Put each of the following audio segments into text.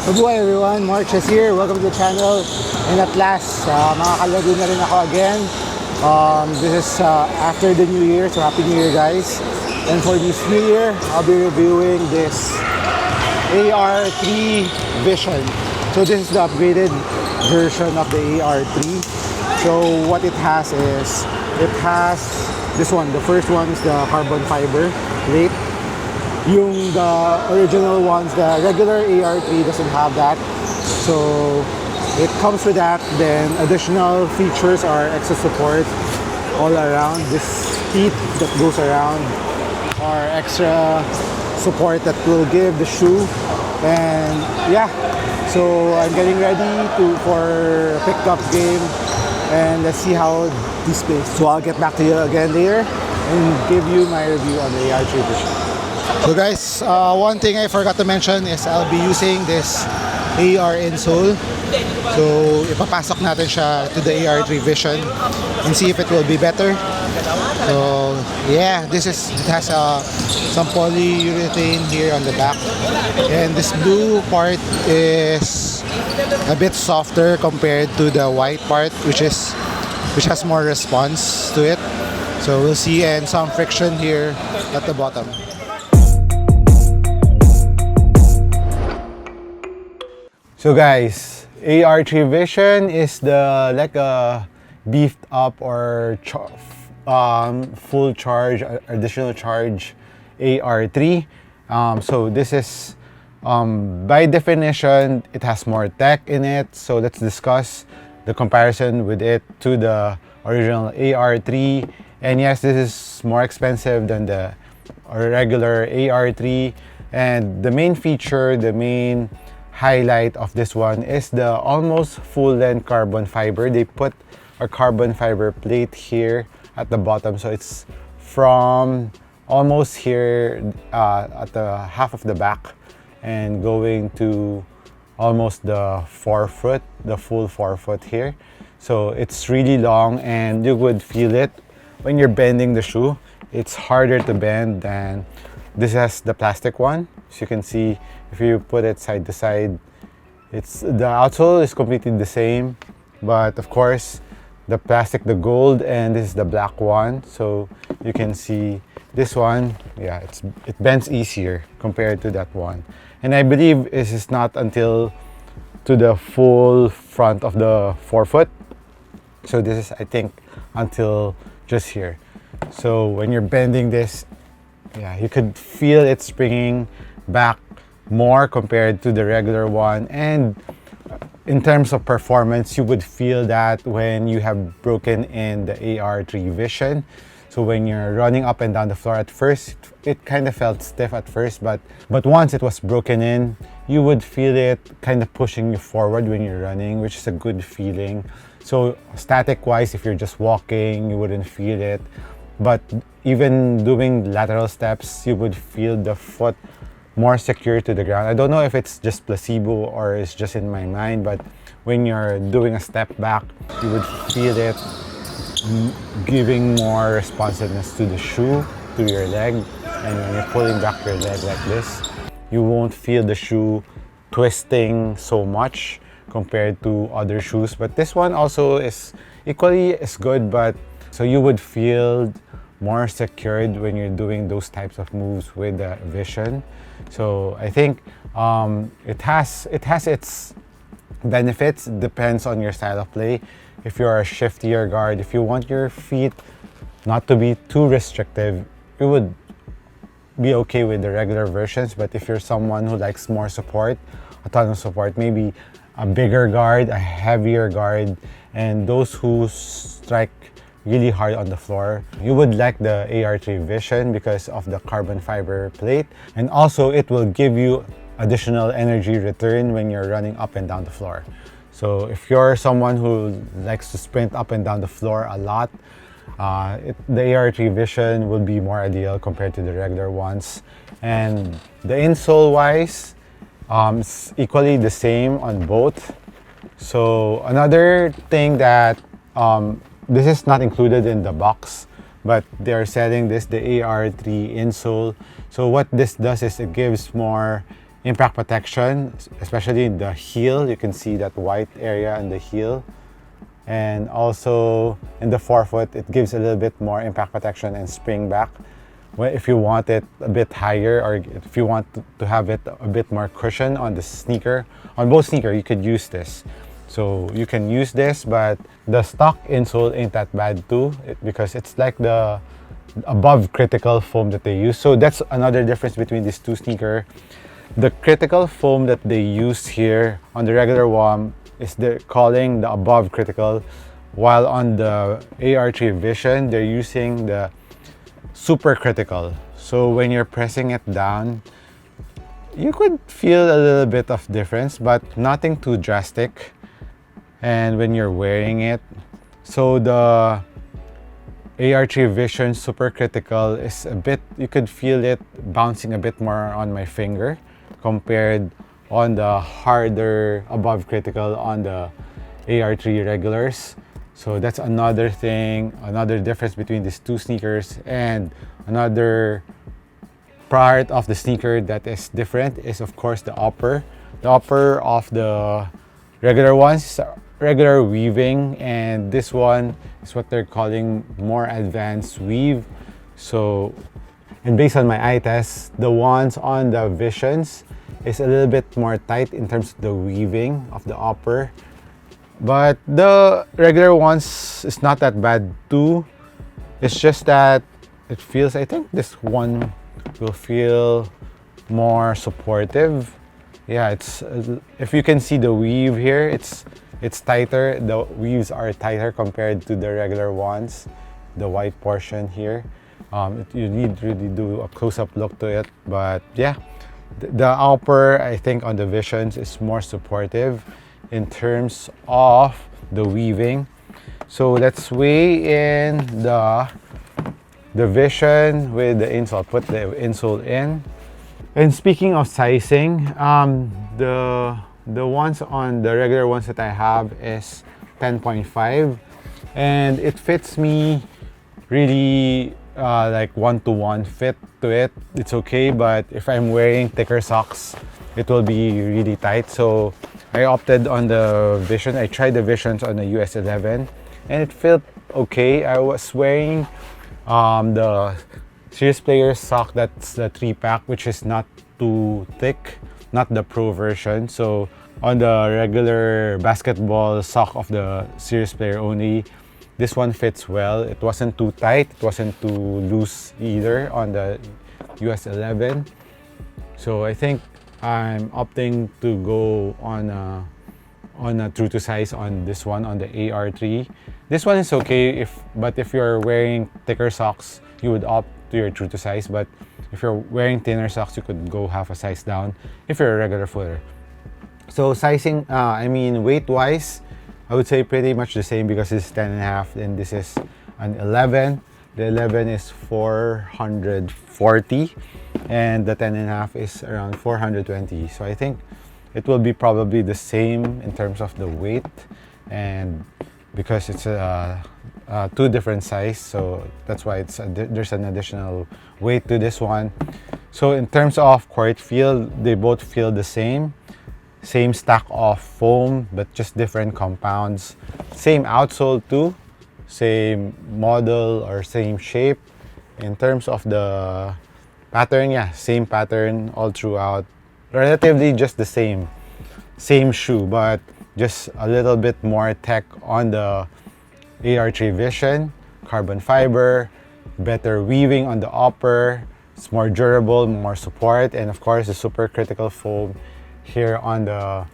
Mabuhay everyone, MARKCHES here. Welcome to the channel. And at last, makakalaro na rin ako again. This is after the New Year, so Happy New Year guys. And for this New Year, I'll be reviewing this AR3 Vision. So this is the upgraded version of the AR3. So what it has is, it has this one. The first one is the carbon fiber plate. The original ones, the regular AR3 doesn't have that. So it comes with that. Then additional features are extra support all around. This teeth that goes around are extra support that will give the shoe. And yeah, so I'm getting ready for a pickup game, and let's see how this plays. So I'll get back to you again later and give you my review on the AR3 Vision. So guys, one thing I forgot to mention is I'll be using this AR insole. So ipapasok natin siya to the AR3 Vision and see if it will be better. So yeah, it has some polyurethane here on the back, and this blue part is a bit softer compared to the white part, which has more response to it. So we'll see, and some friction here at the bottom. So guys, AR3 Vision is the like a beefed up or full charge, additional charge AR3. So this is by definition, it has more tech in it. So let's discuss the comparison with it to the original AR3. And yes, this is more expensive than the regular AR3. And the main feature, the main highlight of this one is the almost full-length carbon fiber. They put a carbon fiber plate here at the bottom, so it's from almost here at the half of the back and going to almost the forefoot, the full forefoot here. So it's really long, and you would feel it when you're bending the shoe. It's harder to bend than this has the plastic one. As you can see, if you put it side to side, the outsole is completely the same, but of course the plastic, the gold, and this is the black one. So you can see this one, yeah, it bends easier compared to that one. And I believe this is not until to the full front of the forefoot. So this is, I think, until just here. So when you're bending this, yeah, you could feel it springing back more compared to the regular one. And in terms of performance, you would feel that when you have broken in the AR3 Vision. So when you're running up and down the floor, at first it kind of felt stiff at first, but once it was broken in, you would feel it kind of pushing you forward when you're running, which is a good feeling. So static wise, if you're just walking, you wouldn't feel it. But even doing lateral steps, you would feel the foot more secure to the ground. I don't know if it's just placebo or it's just in my mind, but when you're doing a step back, you would feel it giving more responsiveness to the shoe, to your leg. And when you're pulling back your leg like this, you won't feel the shoe twisting so much compared to other shoes. But this one also is equally as good, but so you would feel more secured when you're doing those types of moves with the Vision. So I think it has its benefits. It depends on your style of play. If you're a shiftier guard, if you want your feet not to be too restrictive, you would be okay with the regular versions. But if you're someone who likes more support, a ton of support, maybe a bigger guard, a heavier guard, and those who strike really hard on the floor, you would like the AR3 Vision because of the carbon fiber plate, and also it will give you additional energy return when you're running up and down the floor. So if you're someone who likes to sprint up and down the floor a lot, the AR3 Vision will be more ideal compared to the regular ones. And the insole wise, it's equally the same on both. So another thing that this is not included in the box, but they're selling this, the AR3 insole. So what this does is it gives more impact protection, especially in the heel. You can see that white area in the heel. And also in the forefoot, it gives a little bit more impact protection and spring back. If you want it a bit higher, or if you want to have it a bit more cushion on the sneaker, on both sneaker, you could use this. So you can use this, but the stock insole ain't that bad too, because it's like the above critical foam that they use. So that's another difference between these two sneakers. The critical foam that they use here on the regular one is they're calling the above critical, while on the AR3 Vision, they're using the super critical. So when you're pressing it down, you could feel a little bit of difference, but nothing too drastic. And when you're wearing it, so the AR3 Vision Super Critical is a bit, you could feel it bouncing a bit more on my finger compared on the harder above critical on the AR3 regulars. So that's another thing, another difference between these two sneakers. And another part of the sneaker that is different is, of course, the upper. The upper of the regular ones, regular weaving, and this one is what they're calling more advanced weave. So, and based on my eye test, the ones on the Visions is a little bit more tight in terms of the weaving of the upper. But the regular ones is not that bad too. It's just that it feels, I think this one will feel more supportive. Yeah, it's, if you can see the weave here, it's tighter. The weaves are tighter compared to the regular ones. The white portion here, you need to really do a close-up look to it. But yeah, the upper, I think on the Visions is more supportive in terms of the weaving. So let's weigh in the Vision with the insole. Put the insole in. And speaking of sizing, the ones on the regular ones that I have is 10.5, and it fits me really like one-to-one fit to it. It's okay, but if I'm wearing thicker socks, it will be really tight. So I opted on the Vision. I tried the Visions on the US 11 and it felt okay. I was wearing the Serious Player sock, that's the 3-pack, which is not too thick, not the Pro version. So on the regular basketball sock of the Serious Player only, this one fits well. It wasn't too tight, it wasn't too loose either on the US 11. So I think I'm opting to go on a true to size on this one, on the AR3. This one is okay, but if you're wearing thicker socks, you would opt to your true to size. But if you're wearing thinner socks, you could go half a size down if you're a regular footer. So sizing, I mean weight-wise, I would say pretty much the same, because it's 10.5 and this is an 11. The 11 is 440 and the 10.5 is around 420. So I think it will be probably the same in terms of the weight, and because it's two different size, so that's why there's an additional weight to this one. So in terms of court feel, they both feel the same stack of foam, but just different compounds. Same outsole too, same model or same shape. In terms of the pattern, yeah, same pattern all throughout. Relatively just the same shoe, but just a little bit more tech on the AR3 Vision. Carbon fiber, better weaving on the upper, it's more durable, more support, and of course the super critical foam here on the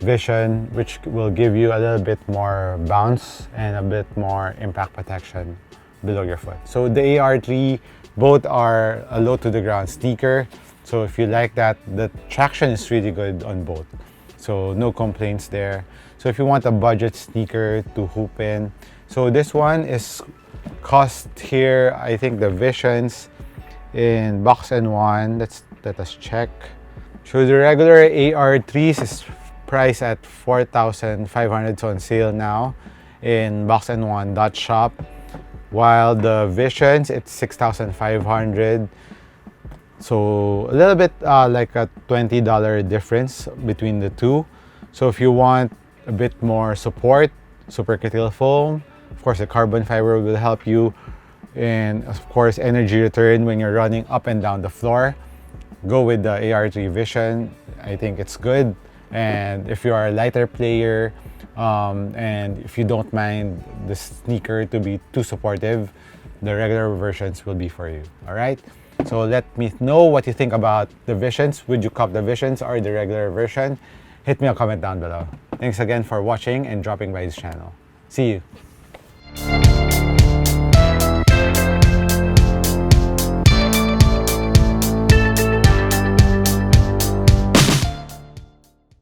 Vision, which will give you a little bit more bounce and a bit more impact protection below your foot. So the AR3, both are a low to the ground sneaker. So if you like that, the traction is really good on both. So no complaints there. So if you want a budget sneaker to hoop in, so this one is cost here, I think the Visions in box N1, let us check. So the regular AR3s is priced at 4,500, so on sale now in box N1 .shop, while the Visions, it's 6,500. So a little bit like a $20 difference between the two. So if you want a bit more support, supercritical foam, of course the carbon fiber will help you, and of course energy return when you're running up and down the floor. Go with the AR3 Vision. I think it's good. And if you are a lighter player, and if you don't mind the sneaker to be too supportive, the regular versions will be for you. All right. So let me know what you think about the Visions. Would you cop the Visions or the regular version? Hit me a comment down below. Thanks again for watching and dropping by this channel. See you.